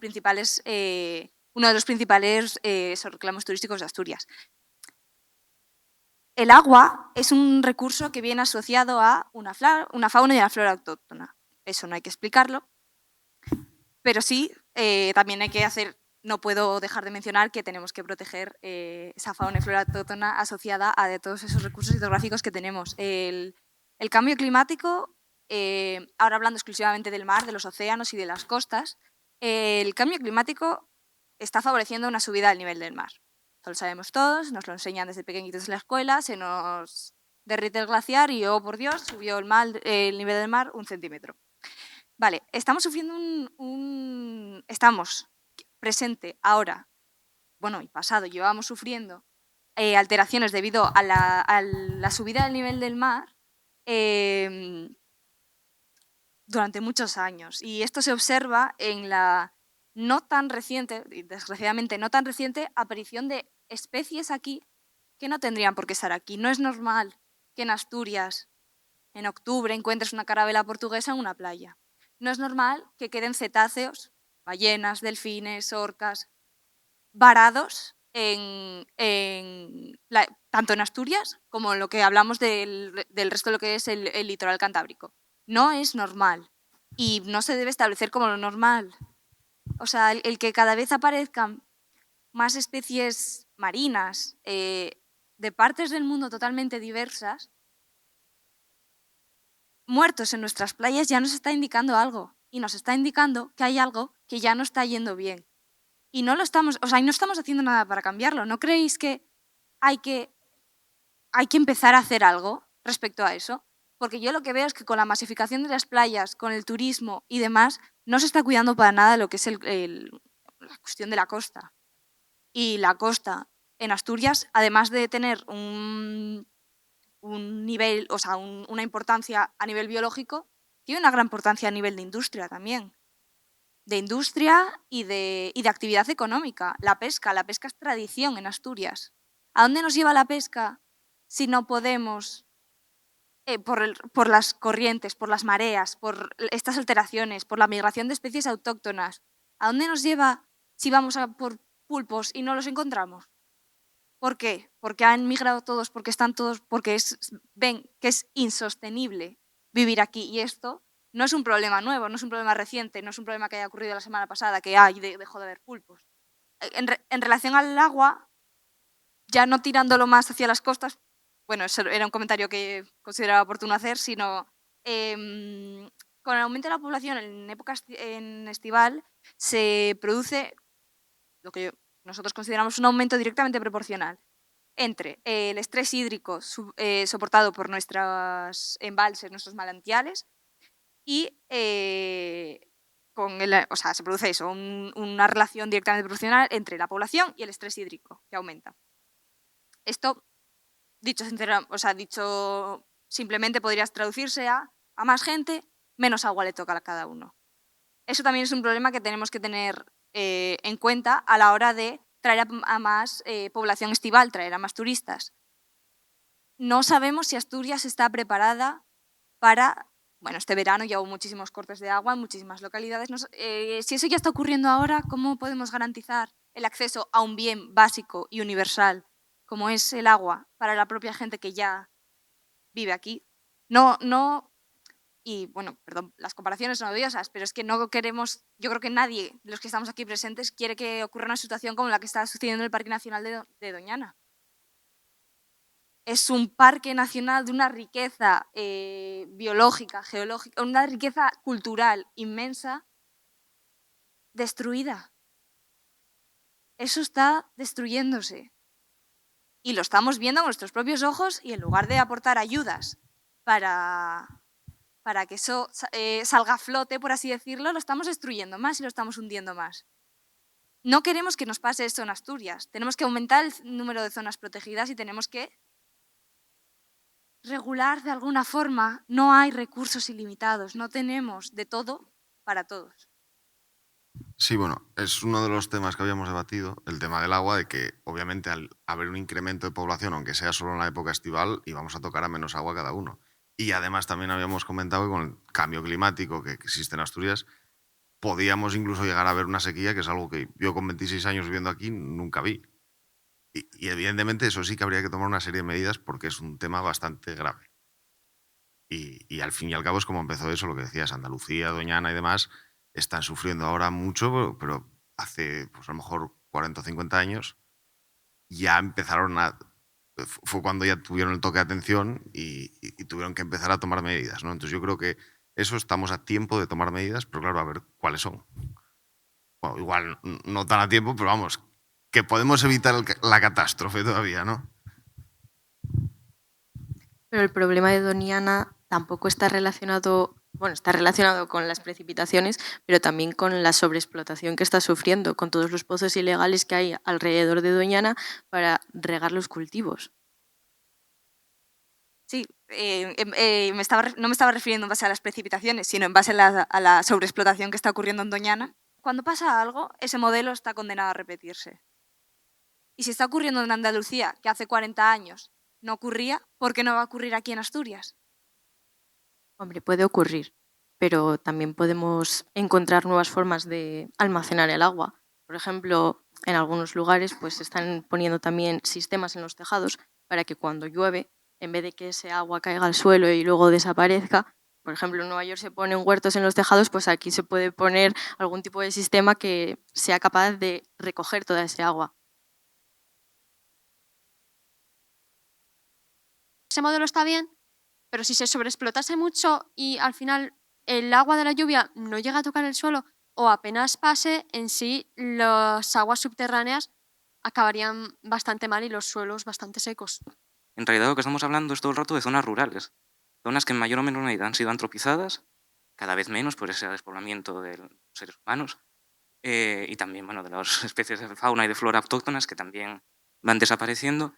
principales, esos reclamos turísticos de Asturias. El agua es un recurso que viene asociado a una fauna y una flora autóctona. Eso no hay que explicarlo. Pero sí, también hay que no puedo dejar de mencionar que tenemos que proteger esa fauna y flora autóctona asociada a de todos esos recursos hidrográficos que tenemos. El cambio climático, ahora hablando exclusivamente del mar, de los océanos y de las costas, el cambio climático está favoreciendo una subida del nivel del mar. Eso lo sabemos todos, nos lo enseñan desde pequeñitos en la escuela, se nos derrite el glaciar y, oh por Dios, subió el nivel del mar 1 centímetro. Vale, estamos sufriendo estamos presente ahora, bueno, y pasado, llevamos sufriendo alteraciones debido a la subida del nivel del mar durante muchos años. Y esto se observa en la no tan reciente, desgraciadamente no tan reciente, aparición de especies aquí que no tendrían por qué estar aquí. No es normal que en Asturias, en octubre, encuentres una carabela portuguesa en una playa. No es normal que queden cetáceos, ballenas, delfines, orcas, varados tanto en Asturias como en lo que hablamos del resto de lo que es el litoral cantábrico. No es normal y no se debe establecer como lo normal. O sea, el que cada vez aparezcan más especies marinas de partes del mundo totalmente diversas, muertos en nuestras playas, ya nos está indicando algo. Y nos está indicando que hay algo que ya no está yendo bien. Y no estamos haciendo nada para cambiarlo. ¿No creéis que hay que empezar a hacer algo respecto a eso? Porque yo lo que veo es que con la masificación de las playas, con el turismo y demás, no se está cuidando para nada lo que es la cuestión de la costa. Y la costa en Asturias, además de tener un nivel, o sea, una importancia a nivel biológico, tiene una gran importancia a nivel de industria también. De industria y de actividad económica. La pesca es tradición en Asturias. ¿A dónde nos lleva la pesca si no podemos, por las corrientes, por las mareas, por estas alteraciones, por la migración de especies autóctonas? ¿A dónde nos lleva si vamos a por pulpos y no los encontramos? ¿Por qué? Porque han migrado todos, porque están todos, porque ven que es insostenible vivir aquí. Y esto no es un problema nuevo, no es un problema reciente, no es un problema que haya ocurrido la semana pasada, que dejó de haber pulpos. En relación al agua, ya no tirándolo más hacia las costas, bueno, eso era un comentario que consideraba oportuno hacer, sino con el aumento de la población en época estival se produce lo que nosotros consideramos un aumento directamente proporcional entre el estrés hídrico soportado por nuestros embalses, nuestros manantiales, y se produce eso, una relación directamente proporcional entre la población y el estrés hídrico, que aumenta. Esto, dicho simplemente, podría traducirse a más gente, menos agua le toca a cada uno. Eso también es un problema que tenemos que tener en cuenta a la hora de traer a más población estival, traer a más turistas. No sabemos si Asturias está preparada para... Bueno, este verano ya hubo muchísimos cortes de agua en muchísimas localidades. Si eso ya está ocurriendo ahora, ¿cómo podemos garantizar el acceso a un bien básico y universal como es el agua para la propia gente que ya vive aquí? Y bueno, perdón, las comparaciones son odiosas, pero es que no queremos, yo creo que nadie de los que estamos aquí presentes quiere que ocurra una situación como la que está sucediendo en el Parque Nacional de Doñana. Es un parque nacional de una riqueza biológica, geológica, una riqueza cultural inmensa, destruida. Eso está destruyéndose. Y lo estamos viendo con nuestros propios ojos y en lugar de aportar ayudas para que eso salga a flote, por así decirlo, lo estamos destruyendo más y lo estamos hundiendo más. No queremos que nos pase esto en Asturias. Tenemos que aumentar el número de zonas protegidas y tenemos que regular de alguna forma. No hay recursos ilimitados, no tenemos de todo para todos. Sí, bueno, es uno de los temas que habíamos debatido, el tema del agua, de que obviamente al haber un incremento de población, aunque sea solo en la época estival, íbamos a tocar a menos agua cada uno. Y además también habíamos comentado que con el cambio climático que existe en Asturias, podíamos incluso llegar a ver una sequía, que es algo que yo con 26 años viviendo aquí nunca vi. Y evidentemente eso sí que habría que tomar una serie de medidas porque es un tema bastante grave. Y al fin y al cabo es como empezó eso, lo que decías, Andalucía, Doñana y demás, están sufriendo ahora mucho, pero hace pues a lo mejor 40 o 50 años ya empezaron a... Fue cuando ya tuvieron el toque de atención y tuvieron que empezar a tomar medidas, ¿no? Entonces yo creo que eso estamos a tiempo de tomar medidas, pero claro, a ver cuáles son. Bueno, igual no tan a tiempo, pero vamos, que podemos evitar la catástrofe todavía, ¿no? Pero el problema de Doñana tampoco está relacionado, bueno, está relacionado con las precipitaciones, pero también con la sobreexplotación que está sufriendo, con todos los pozos ilegales que hay alrededor de Doñana para regar los cultivos. Sí, no me estaba refiriendo en base a las precipitaciones, sino en base a la sobreexplotación que está ocurriendo en Doñana. Cuando pasa algo, ese modelo está condenado a repetirse. Y si está ocurriendo en Andalucía, que hace 40 años no ocurría, ¿por qué no va a ocurrir aquí en Asturias? Hombre, puede ocurrir, pero también podemos encontrar nuevas formas de almacenar el agua. Por ejemplo, en algunos lugares pues se están poniendo también sistemas en los tejados para que cuando llueve, en vez de que ese agua caiga al suelo y luego desaparezca, por ejemplo, en Nueva York se ponen huertos en los tejados, pues aquí se puede poner algún tipo de sistema que sea capaz de recoger toda ese agua. Ese modelo está bien, pero si se sobreexplotase mucho y al final el agua de la lluvia no llega a tocar el suelo o apenas pase, en sí las aguas subterráneas acabarían bastante mal y los suelos bastante secos. En realidad lo que estamos hablando es todo el rato de zonas rurales, zonas que en mayor o menor medida han sido antropizadas, cada vez menos por ese despoblamiento de los seres humanos, y también bueno, de las especies de fauna y de flora autóctonas que también van desapareciendo.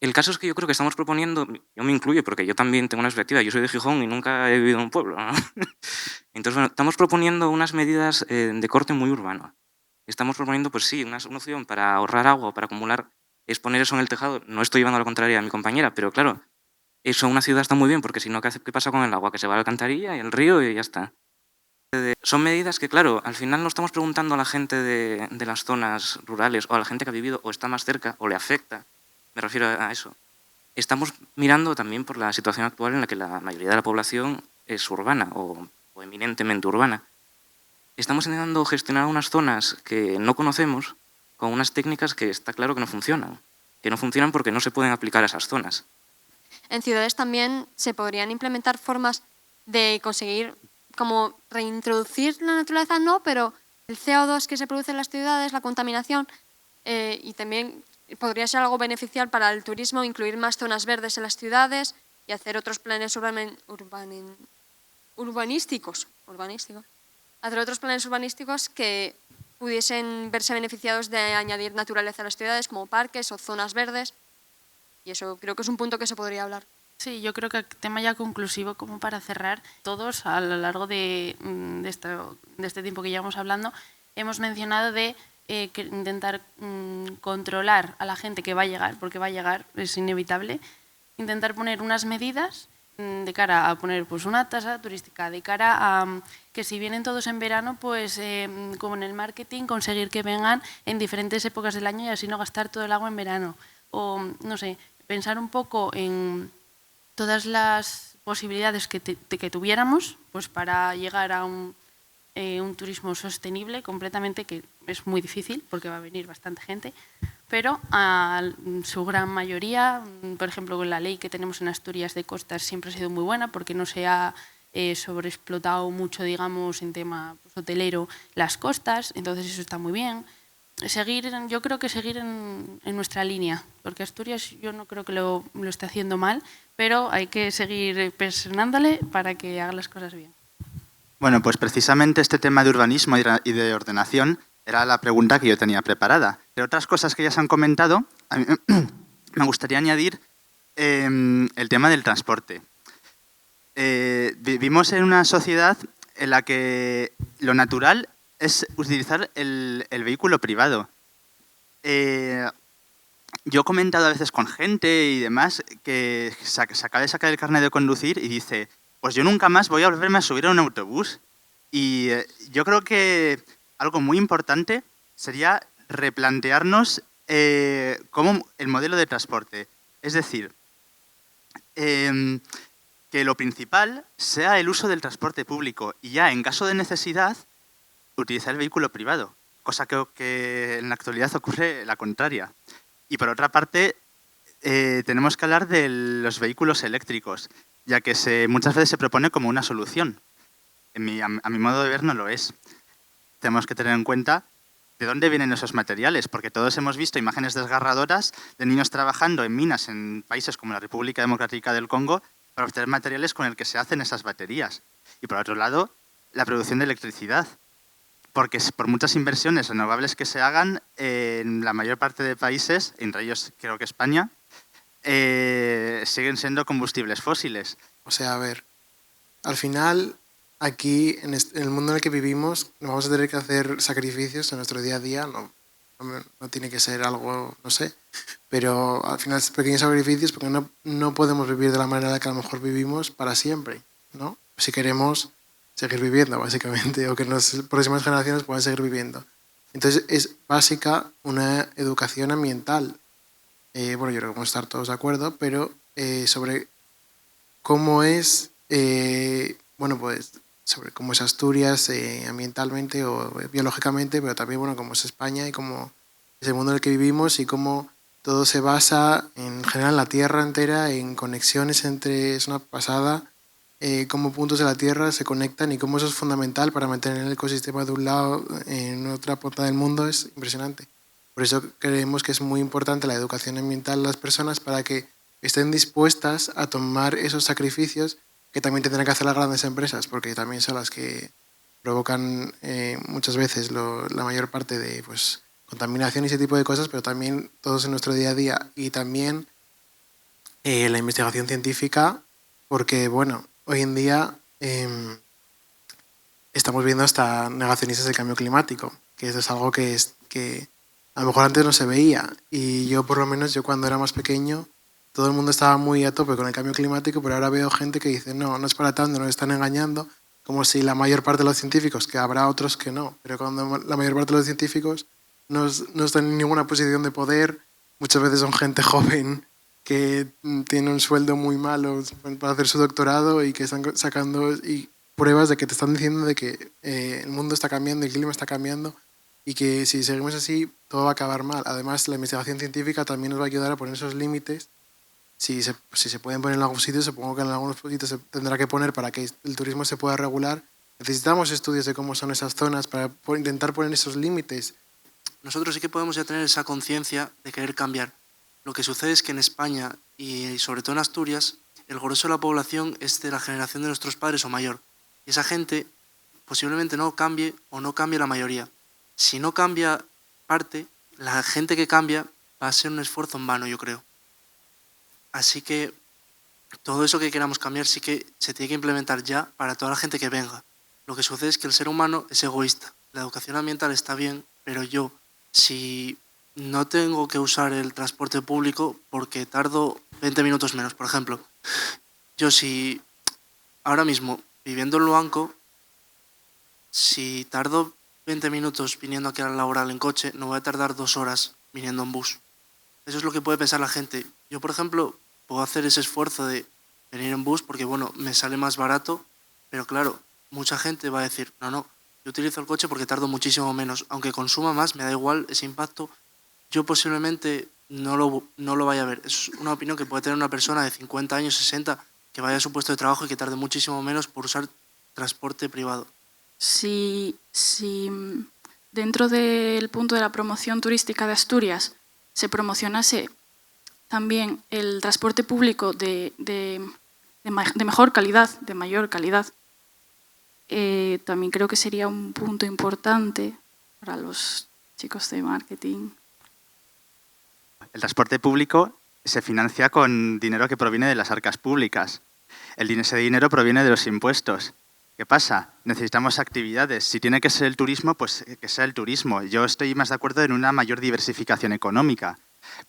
El caso es que yo creo que estamos proponiendo, yo me incluyo porque yo también tengo una perspectiva, yo soy de Gijón y nunca he vivido en un pueblo, ¿no? Entonces, bueno, estamos proponiendo unas medidas de corte muy urbano. Estamos proponiendo, pues sí, una opción para ahorrar agua o para acumular, es poner eso en el tejado. No estoy llevando a la contraria a mi compañera, pero claro, eso en una ciudad está muy bien porque si no, ¿qué pasa con el agua? Que se va a la alcantarilla y el río y ya está. Son medidas que, claro, al final no estamos preguntando a la gente de las zonas rurales o a la gente que ha vivido o está más cerca o le afecta. Me refiero a eso. Estamos mirando también por la situación actual en la que la mayoría de la población es urbana o eminentemente urbana. Estamos intentando gestionar unas zonas que no conocemos con unas técnicas que está claro que no funcionan. Que no funcionan porque no se pueden aplicar a esas zonas. En ciudades también se podrían implementar formas de conseguir como reintroducir la naturaleza, no, pero el CO2 que se produce en las ciudades, la contaminación, y también podría ser algo beneficial para el turismo, incluir más zonas verdes en las ciudades y hacer otros planes urbanísticos. Hacer otros planes urbanísticos que pudiesen verse beneficiados de añadir naturaleza a las ciudades, como parques o zonas verdes. Y eso creo que es un punto que se podría hablar. Sí, yo creo que el tema ya conclusivo, como para cerrar, todos a lo largo de este tiempo que llevamos hablando, hemos mencionado de que intentar controlar a la gente que va a llegar, porque va a llegar, es inevitable, intentar poner unas medidas de cara a poner pues, una tasa turística, de cara a que si vienen todos en verano, pues como en el marketing, conseguir que vengan en diferentes épocas del año y así no gastar todo el agua en verano. O, no sé, pensar un poco en todas las posibilidades que tuviéramos pues, para llegar a un turismo sostenible completamente, que es muy difícil porque va a venir bastante gente, pero a su gran mayoría, por ejemplo, con la ley que tenemos en Asturias de costas siempre ha sido muy buena porque no se ha sobreexplotado mucho, digamos, en tema pues, hotelero las costas, entonces eso está muy bien. yo creo que seguir en nuestra línea, porque Asturias yo no creo que lo esté haciendo mal, pero hay que seguir presionándole para que haga las cosas bien. Bueno, pues precisamente este tema de urbanismo y de ordenación era la pregunta que yo tenía preparada. De otras cosas que ya se han comentado, a mí me gustaría añadir el tema del transporte. Vivimos en una sociedad en la que lo natural es utilizar el vehículo privado. Yo he comentado a veces con gente y demás que se acaba de sacar el carnet de conducir y dice, pues yo nunca más voy a volverme a subir a un autobús. Y yo creo que algo muy importante sería replantearnos cómo el modelo de transporte. Es decir, que lo principal sea el uso del transporte público y ya en caso de necesidad utilizar el vehículo privado, cosa que en la actualidad ocurre la contraria. Y por otra parte, tenemos que hablar de los vehículos eléctricos, ya que muchas veces se propone como una solución. A mi modo de ver no lo es. Tenemos que tener en cuenta de dónde vienen esos materiales, porque todos hemos visto imágenes desgarradoras de niños trabajando en minas en países como la República Democrática del Congo para obtener materiales con el que se hacen esas baterías. Y por otro lado, la producción de electricidad, porque por muchas inversiones renovables que se hagan, en la mayor parte de países, entre ellos creo que España, siguen siendo combustibles fósiles. O sea, a ver, al final, aquí, en el mundo en el que vivimos, nos vamos a tener que hacer sacrificios en nuestro día a día, no tiene que ser algo, no sé, pero al final pequeños sacrificios porque no podemos vivir de la manera en la que a lo mejor vivimos para siempre, ¿no? Si queremos seguir viviendo, básicamente, o que las próximas generaciones puedan seguir viviendo. Entonces, es básica una educación ambiental. Bueno, yo creo que vamos a estar todos de acuerdo, pero sobre cómo es, bueno, pues sobre cómo es Asturias ambientalmente o biológicamente, pero también, bueno, cómo es España y cómo es el mundo en el que vivimos y cómo todo se basa en general la Tierra entera, en conexiones entre, es una pasada, cómo puntos de la Tierra se conectan y cómo eso es fundamental para mantener el ecosistema de un lado en otra punta del mundo, es impresionante. Por eso creemos que es muy importante la educación ambiental de las personas para que estén dispuestas a tomar esos sacrificios que también tendrán que hacer las grandes empresas, porque también son las que provocan muchas veces la mayor parte de pues, contaminación y ese tipo de cosas, pero también todos en nuestro día a día y también la investigación científica, porque bueno, hoy en día estamos viendo hasta negacionistas del cambio climático, que eso es algo que a lo mejor antes no se veía. Y yo, por lo menos, yo cuando era más pequeño, todo el mundo estaba muy a tope con el cambio climático, pero ahora veo gente que dice, no es para tanto, nos están engañando, como si la mayor parte de los científicos, que habrá otros que no, pero cuando la mayor parte de los científicos no están en ninguna posición de poder, muchas veces son gente joven que tiene un sueldo muy malo para hacer su doctorado y que están sacando pruebas de que te están diciendo de que el mundo está cambiando, el clima está cambiando y que si seguimos así todo va a acabar mal. Además, la investigación científica también nos va a ayudar a poner esos límites. Si se pueden poner en algunos sitios, supongo que en algunos sitios se tendrá que poner para que el turismo se pueda regular. Necesitamos estudios de cómo son esas zonas para intentar poner esos límites. Nosotros sí que podemos ya tener esa conciencia de querer cambiar. Lo que sucede es que en España y sobre todo en Asturias, el grueso de la población es de la generación de nuestros padres o mayor. Y esa gente posiblemente no cambie o no cambie la mayoría. Si no cambia parte, la gente que cambia va a ser un esfuerzo en vano, yo creo. Así que todo eso que queramos cambiar sí que se tiene que implementar ya para toda la gente que venga. Lo que sucede es que el ser humano es egoísta. La educación ambiental está bien, pero yo, si no tengo que usar el transporte público porque tardo 20 minutos menos, por ejemplo, yo si ahora mismo, viviendo en Luanco, si tardo 20 minutos viniendo aquí a la laboral en coche, no voy a tardar 2 horas viniendo en bus. Eso es lo que puede pensar la gente. Yo, por ejemplo, puedo hacer ese esfuerzo de venir en bus porque, bueno, me sale más barato, pero claro, mucha gente va a decir, no, yo utilizo el coche porque tardo muchísimo menos. Aunque consuma más, me da igual ese impacto. Yo posiblemente no lo vaya a ver. Es una opinión que puede tener una persona de 50 años, 60, que vaya a su puesto de trabajo y que tarde muchísimo menos por usar transporte privado. Si dentro del punto de la promoción turística de Asturias se promocionase también el transporte público de mejor calidad, de mayor calidad, también creo que sería un punto importante para los chicos de marketing. El transporte público se financia con dinero que proviene de las arcas públicas. Ese dinero proviene de los impuestos. ¿Qué pasa? Necesitamos actividades. Si tiene que ser el turismo, pues que sea el turismo. Yo estoy más de acuerdo en una mayor diversificación económica.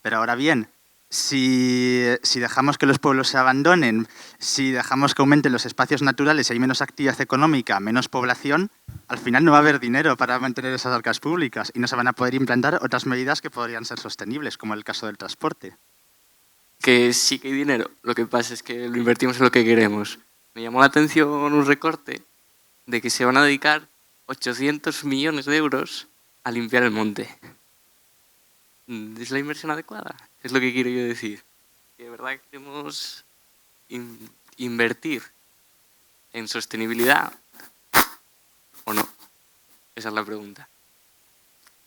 Pero ahora bien, si dejamos que los pueblos se abandonen, si dejamos que aumenten los espacios naturales y hay menos actividad económica, menos población, al final no va a haber dinero para mantener esas arcas públicas y no se van a poder implantar otras medidas que podrían ser sostenibles, como el caso del transporte. Que sí que hay dinero, lo que pasa es que lo invertimos en lo que queremos. Me llamó la atención un recorte de que se van a dedicar 800 millones de euros a limpiar el monte. ¿Es la inversión adecuada? Es lo que quiero yo decir. Que de verdad queremos invertir en sostenibilidad o no. Esa es la pregunta.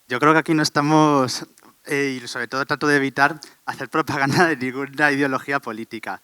Yo creo que aquí no estamos, y sobre todo trato de evitar hacer propaganda de ninguna ideología política.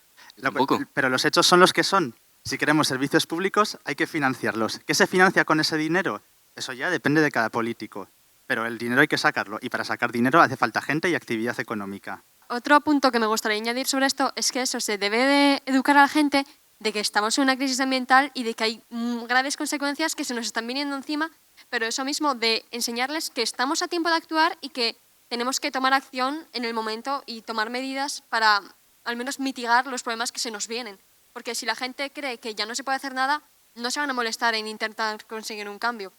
Pero los hechos son los que son. Si queremos servicios públicos, hay que financiarlos. ¿Qué se financia con ese dinero? Eso ya depende de cada político. Pero el dinero hay que sacarlo. Y para sacar dinero hace falta gente y actividad económica. Otro punto que me gustaría añadir sobre esto es que eso se debe de educar a la gente de que estamos en una crisis ambiental y de que hay graves consecuencias que se nos están viniendo encima, pero eso mismo de enseñarles que estamos a tiempo de actuar y que tenemos que tomar acción en el momento y tomar medidas para al menos mitigar los problemas que se nos vienen. Porque si la gente cree que ya no se puede hacer nada, no se van a molestar en intentar conseguir un cambio.